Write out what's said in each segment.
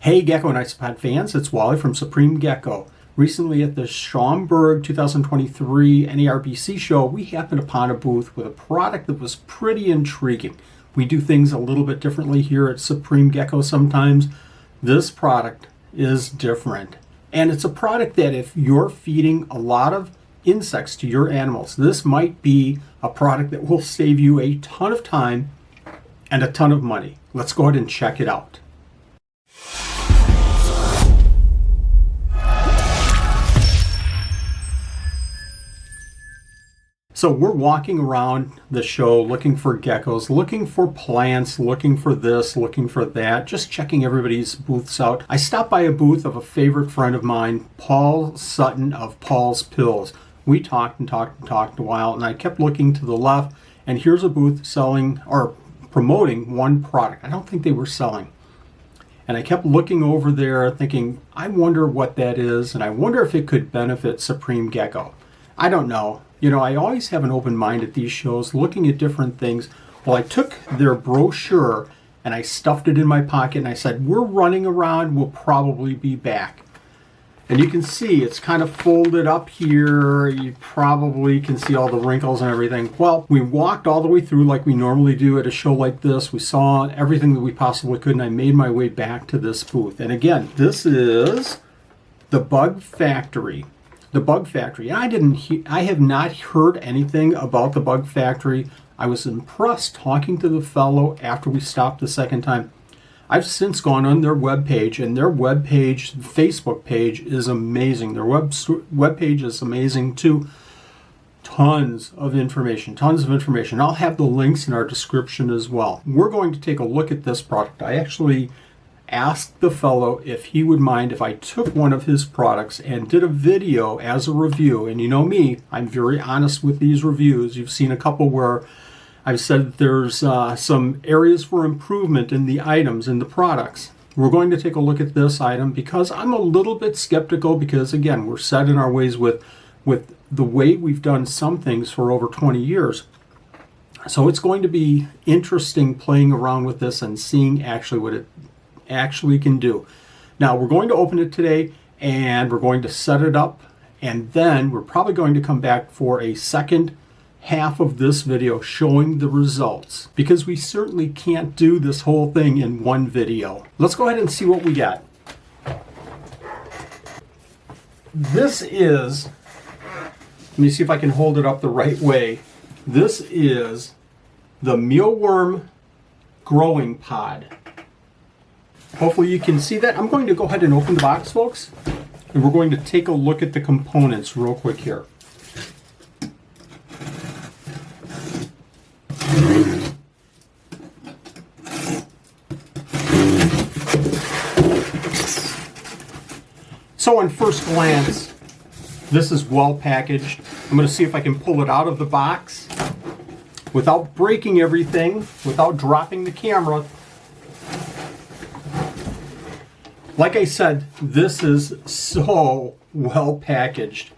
Hey Gecko and Isopod fans, it's Wally from Supreme Gecko. Recently at the Schaumburg 2023 NARBC show, we happened upon a booth with a product that was pretty intriguing. We do things a little bit differently here at Supreme Gecko sometimes. This product is different. And it's a product that if you're feeding a lot of insects to your animals, this might be a product that will save you a ton of time and a ton of money. Let's go ahead and check it out. So we're walking around the show looking for geckos, looking for plants, looking for this, looking for that, just checking everybody's booths out. I stopped by a booth of a favorite friend of mine, Paul Sutton of Paul's Pills. We talked and talked and talked a while, and I kept looking to the left, and here's a booth selling or promoting one product. I don't think they were selling. And I kept looking over there thinking, I wonder what that is, and I wonder if it could benefit Supreme Gecko. I don't know. You know, I always have an open mind at these shows, looking at different things. Well, I took their brochure and I stuffed it in my pocket and I said, we're running around, we'll probably be back. And you can see it's kind of folded up here. You probably can see all the wrinkles and everything. Well, we walked all the way through like we normally do at a show like this. We saw everything that we possibly could, and I made my way back to this booth. And again, this is the Bug Factory. The Bug Factory. I have not heard anything about the Bug Factory. I was impressed talking to the fellow after we stopped the second time. I've since gone on their webpage, and their webpage, Facebook page, is amazing. Their webpage is amazing too. Tons of information. I'll have the links in our description as well. We're going to take a look at this product. I actually asked the fellow if he would mind if I took one of his products and did a video as a review. And you know me, I'm very honest with these reviews. You've seen a couple where I've said that there's some areas for improvement in the items, in the products. We're going to take a look at this item because I'm a little bit skeptical because, again, we're set in our ways with the way we've done some things for over 20 years. So it's going to be interesting playing around with this and seeing actually what it actually can do. Now we're going to open it today and we're going to set it up, and then we're probably going to come back for a second half of this video showing the results, because we certainly can't do this whole thing in one video. Let's go ahead and see what we got. This is, let me see if I can hold it up the right way. This is the Mealworm Growing Pod. Hopefully you can see that. I'm going to go ahead and open the box, folks, and we're going to take a look at the components real quick here. So on first glance, this is well packaged. I'm going to see if I can pull it out of the box without breaking everything, without dropping the camera. Like I said, this is so well packaged.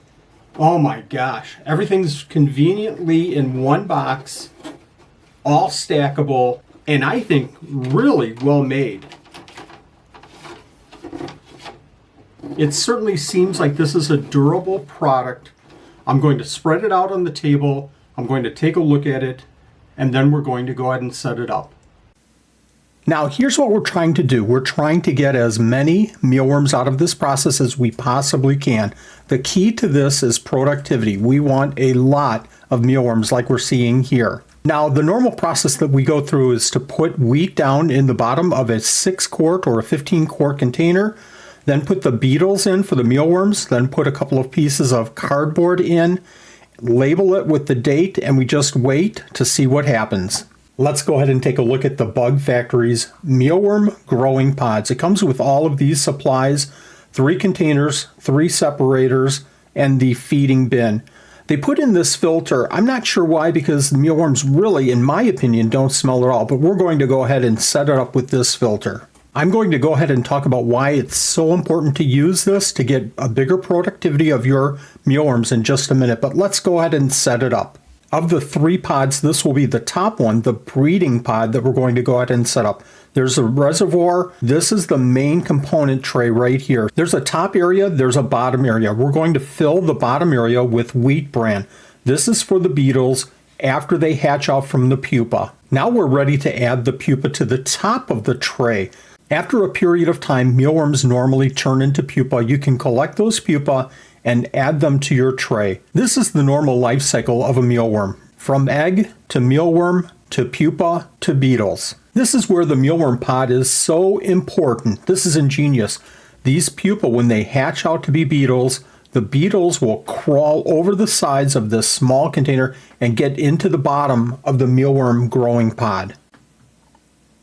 Oh my gosh. Everything's conveniently in one box, all stackable, and I think really well made. It certainly seems like this is a durable product. I'm going to spread it out on the table. I'm going to take a look at it, and then we're going to go ahead and set it up. Now, here's what we're trying to do. We're trying to get as many mealworms out of this process as we possibly can. The key to this is productivity. We want a lot of mealworms like we're seeing here. Now, the normal process that we go through is to put wheat down in the bottom of a 6-quart or a 15-quart container, then put the beetles in for the mealworms, then put a couple of pieces of cardboard in, label it with the date, and we just wait to see what happens. Let's go ahead and take a look at the Bug Factory's Mealworm Growing Pods. It comes with all of these supplies, 3 containers, 3 separators, and the feeding bin. They put in this filter. I'm not sure why, because the mealworms really, in my opinion, don't smell at all, but we're going to go ahead and set it up with this filter. I'm going to go ahead and talk about why it's so important to use this to get a bigger productivity of your mealworms in just a minute, but let's go ahead and set it up. Of the 3 pods, this will be the top one, the breeding pod that we're going to go ahead and set up. There's a reservoir. This is the main component tray right here. There's a top area, there's a bottom area. We're going to fill the bottom area with wheat bran. This is for the beetles after they hatch out from the pupa. Now we're ready to add the pupa to the top of the tray. After a period of time, mealworms normally turn into pupa. You can collect those pupa and add them to your tray. This is the normal life cycle of a mealworm, from egg to mealworm to pupa to beetles. This is where the mealworm pod is so important. This is ingenious. These pupa, when they hatch out to be beetles, the beetles will crawl over the sides of this small container and get into the bottom of the mealworm growing pod.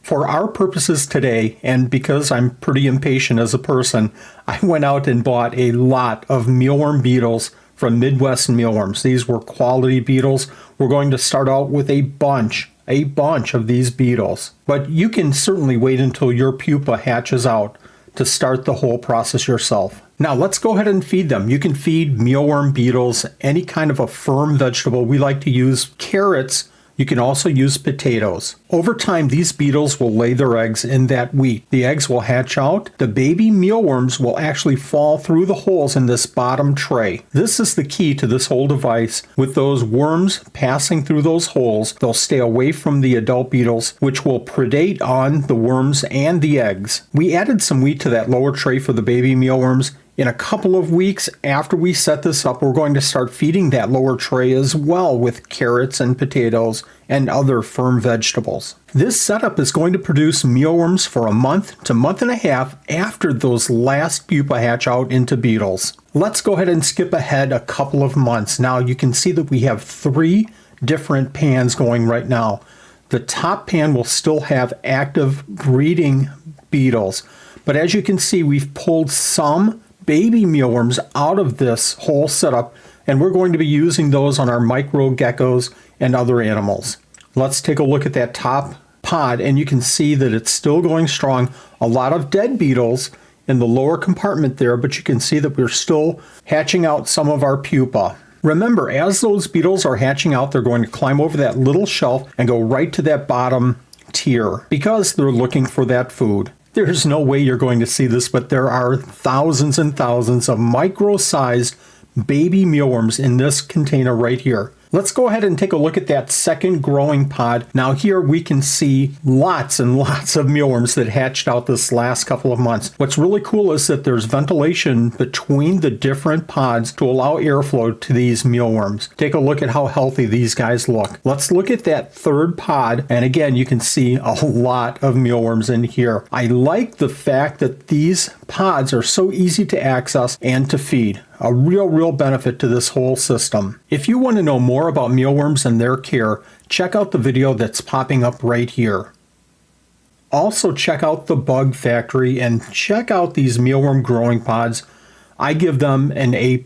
For our purposes today, and because I'm pretty impatient as a person, I went out and bought a lot of mealworm beetles from Midwest Mealworms. These were quality beetles. We're going to start out with a bunch of these beetles. But you can certainly wait until your pupa hatches out to start the whole process yourself. Now let's go ahead and feed them. You can feed mealworm beetles any kind of a firm vegetable. We like to use carrots. You can also use potatoes. Over time, these beetles will lay their eggs in that wheat. The eggs will hatch out. The baby mealworms will actually fall through the holes in this bottom tray. This is the key to this whole device. With those worms passing through those holes, they'll stay away from the adult beetles, which will predate on the worms and the eggs. We added some wheat to that lower tray for the baby mealworms. In a couple of weeks after we set this up, we're going to start feeding that lower tray as well with carrots and potatoes and other firm vegetables. This setup is going to produce mealworms for a month to month and a half after those last pupa hatch out into beetles. Let's go ahead and skip ahead a couple of months. Now you can see that we have 3 different pans going right now. The top pan will still have active breeding beetles, but as you can see, we've pulled some baby mealworms out of this whole setup, and we're going to be using those on our micro geckos and other animals. Let's take a look at that top pod, and you can see that it's still going strong. A lot of dead beetles in the lower compartment there, but you can see that we're still hatching out some of our pupa. Remember, as those beetles are hatching out, they're going to climb over that little shelf and go right to that bottom tier because they're looking for that food. There's no way you're going to see this, but there are thousands and thousands of micro-sized baby mealworms in this container right here. Let's go ahead and take a look at that second growing pod. Now here we can see lots and lots of mealworms that hatched out this last couple of months. What's really cool is that there's ventilation between the different pods to allow airflow to these mealworms. Take a look at how healthy these guys look. Let's look at that third pod, and again you can see a lot of mealworms in here. I like the fact that these pods are so easy to access and to feed. A real benefit to this whole system. If you want to know more about mealworms and their care, check out the video that's popping up right here. Also check out the Bug Factory and check out these mealworm growing pods. I give them an A+.